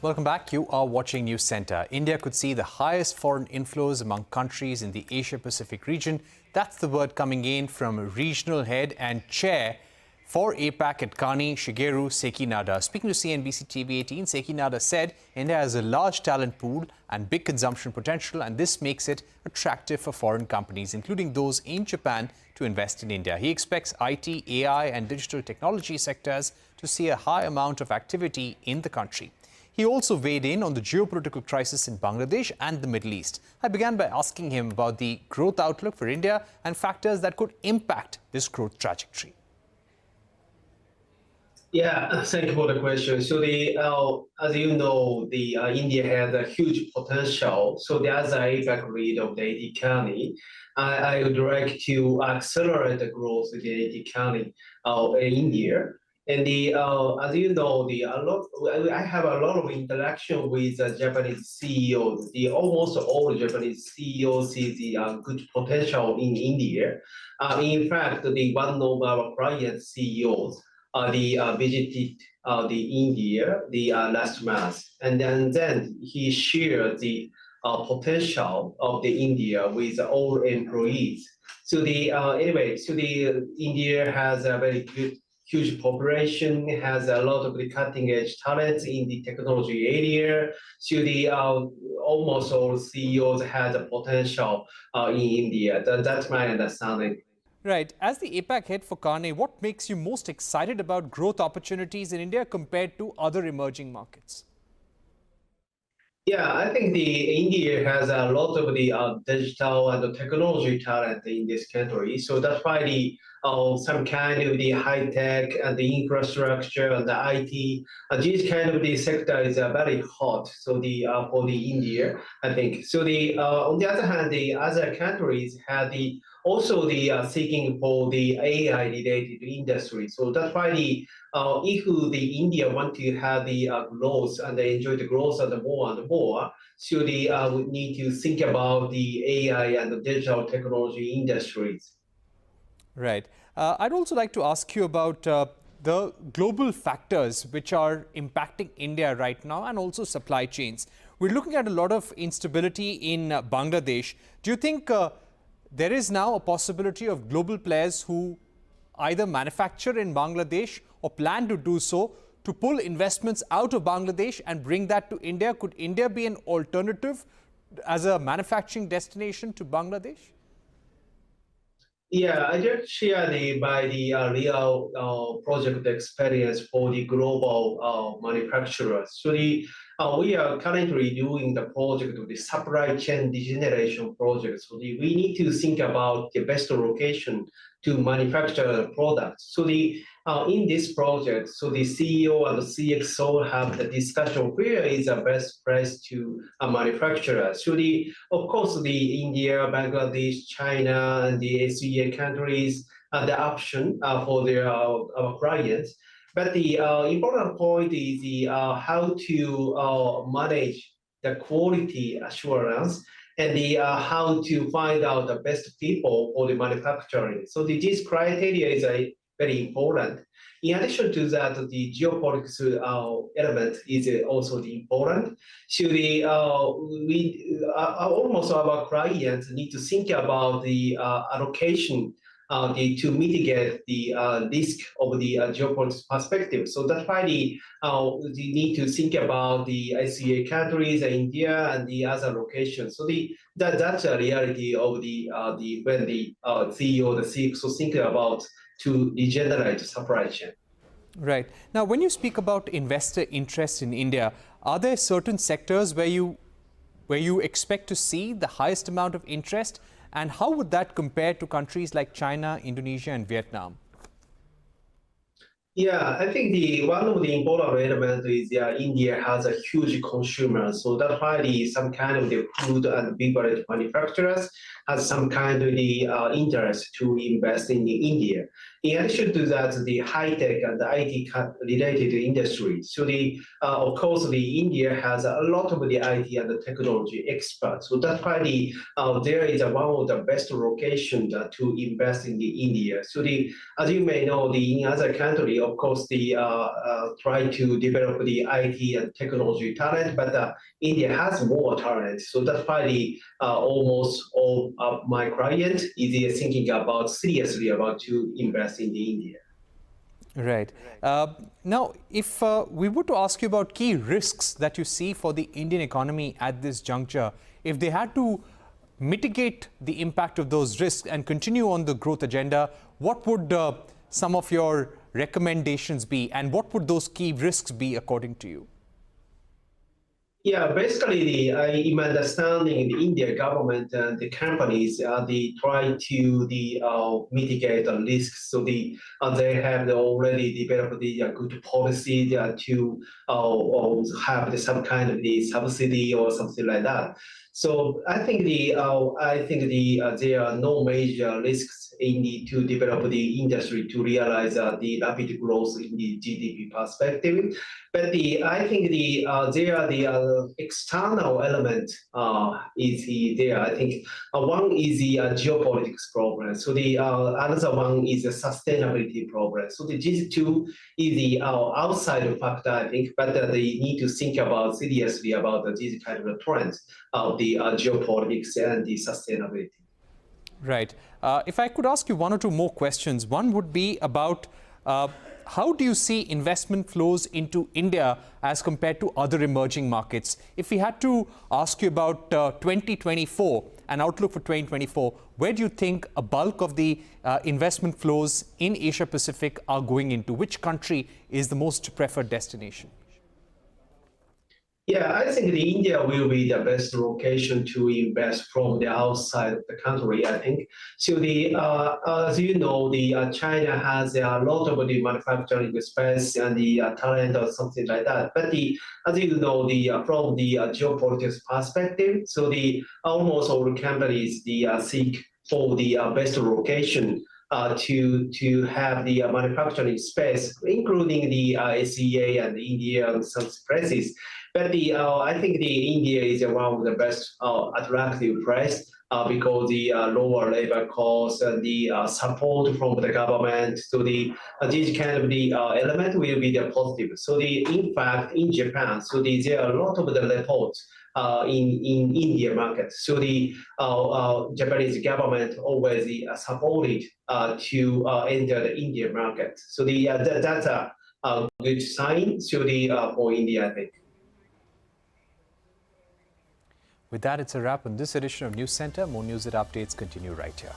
Welcome back. You are watching News Center. India could see the highest foreign inflows among countries in the Asia-Pacific region. That's the word coming in from regional head and chair for APAC at Kearney, Shigeru Sekinada. Speaking to CNBC-TV18, Sekinada said India has a large talent pool and big consumption potential, and this makes it attractive for foreign companies, including those in Japan, to invest in India. He expects IT, AI and digital technology sectors to see a high amount of activity in the country. He also weighed in on the geopolitical crisis in Bangladesh and the Middle East. I began by asking him about the growth outlook for India and factors that could impact this growth trajectory. Yeah, thank you for the question. So as you know, India has a huge potential. So as an APAC lead of the AT Kearney, I would like to accelerate the growth of the AT Kearney in India. And as you know, I have a lot of interaction with Japanese CEOs. Almost all Japanese CEOs see the good potential in India. In fact, one of our client CEOs visited India last month, and then he shared the potential of the India with all employees. So India has a very huge population, has a lot of the cutting-edge talents in the technology area. So almost all CEOs have the potential in India. That's my understanding. Right. As the APAC head for Kearney, what makes you most excited about growth opportunities in India compared to other emerging markets? Yeah, I think India has a lot of the digital and the technology talent in this country. So that's why some kind of the high tech and the infrastructure and the IT, this kind of the sector is very hot. So for the India, I think. So on the other hand, the other countries have also seeking for the AI related industry. So that's why if the India want to have the growth and enjoy the growth and more, so we need to think about the AI and the digital technology industries. Right. I'd also like to ask you about the global factors which are impacting India right now and also supply chains. We're looking at a lot of instability in Bangladesh. Do you think there is now a possibility of global players who either manufacture in Bangladesh or plan to do so to pull investments out of Bangladesh and bring that to India? Could India be an alternative as a manufacturing destination to Bangladesh? Yeah, I just share the real project experience for the global manufacturers. So we are currently doing the project of the supply chain degeneration project. So we need to think about the best location to manufacture the product. So in this project, so the CEO and the CXO have the discussion where is the best place to manufacture. So of course, the India, Bangladesh, China, and the ASEAN countries are the option for our clients. But the important point is how to manage the quality assurance and how to find out the best people for the manufacturing. So this criteria is very important. In addition to that, the geopolitics element is also important. So almost our clients need to think about the allocation to mitigate the risk of the geopolitics perspective. So that's why they need to think about the ASEAN countries, India, and the other locations. So that's a reality of when the CEO, the CXO think about to regenerate the supply chain. Right. Now, when you speak about investor interest in India, are there certain sectors where you expect to see the highest amount of interest? And how would that compare to countries like China, Indonesia, and Vietnam? Yeah, I think one of the important elements is India has a huge consumer. So that's why some kind of the food and beverage manufacturers has some kind of the interest to invest in India. in addition to that, the high tech and the IT related industry. So of course, India has a lot of the IT and the technology experts. So that's why there is one of the best locations to invest in India. So as you may know, in other countries, of course, try to develop the IT and technology talent, but India has more talent. So that's why almost all of my clients is thinking seriously about to invest in India. Right. Now, if we were to ask you about key risks that you see for the Indian economy at this juncture, if they had to mitigate the impact of those risks and continue on the growth agenda, what would some of your recommendations be, and what would those key risks be according to you? Yeah, basically, in my understanding, the India government and the companies, they try to mitigate the risks. So they have already developed the good policy to have some kind of the subsidy or something like that. So I think there are no major risks to develop the industry to realize the rapid growth in the GDP perspective. But I think there are the external element is there. I think one is the geopolitics problem. So another one is the sustainability problem. So these two is the outside factor, I think, but they need to think about seriously about these kind of trends of the geopolitics and the sustainability. Right. If I could ask you one or two more questions, one would be about how do you see investment flows into India as compared to other emerging markets? If we had to ask you about 2024, an outlook for 2024, where do you think a bulk of the investment flows in Asia Pacific are going into? Which country is the most preferred destination? Yeah, I think India will be the best location to invest from the outside of the country, I think. So as you know, China has a lot of the manufacturing space and the talent or something like that. But as you know, from the geopolitics perspective, so almost all companies seek for the best location to have the manufacturing space, including the SEA and India and some places. But I think India is one of the best attractive place because the lower labor costs and the support from the government. So this kind of the element will be the positive. So in fact, in Japan, so there are a lot of the reports in India market. So the Japanese government always supported to enter the Indian market. So that's a good sign for India, I think. With that, it's a wrap on this edition of News Center. More news and updates continue right here.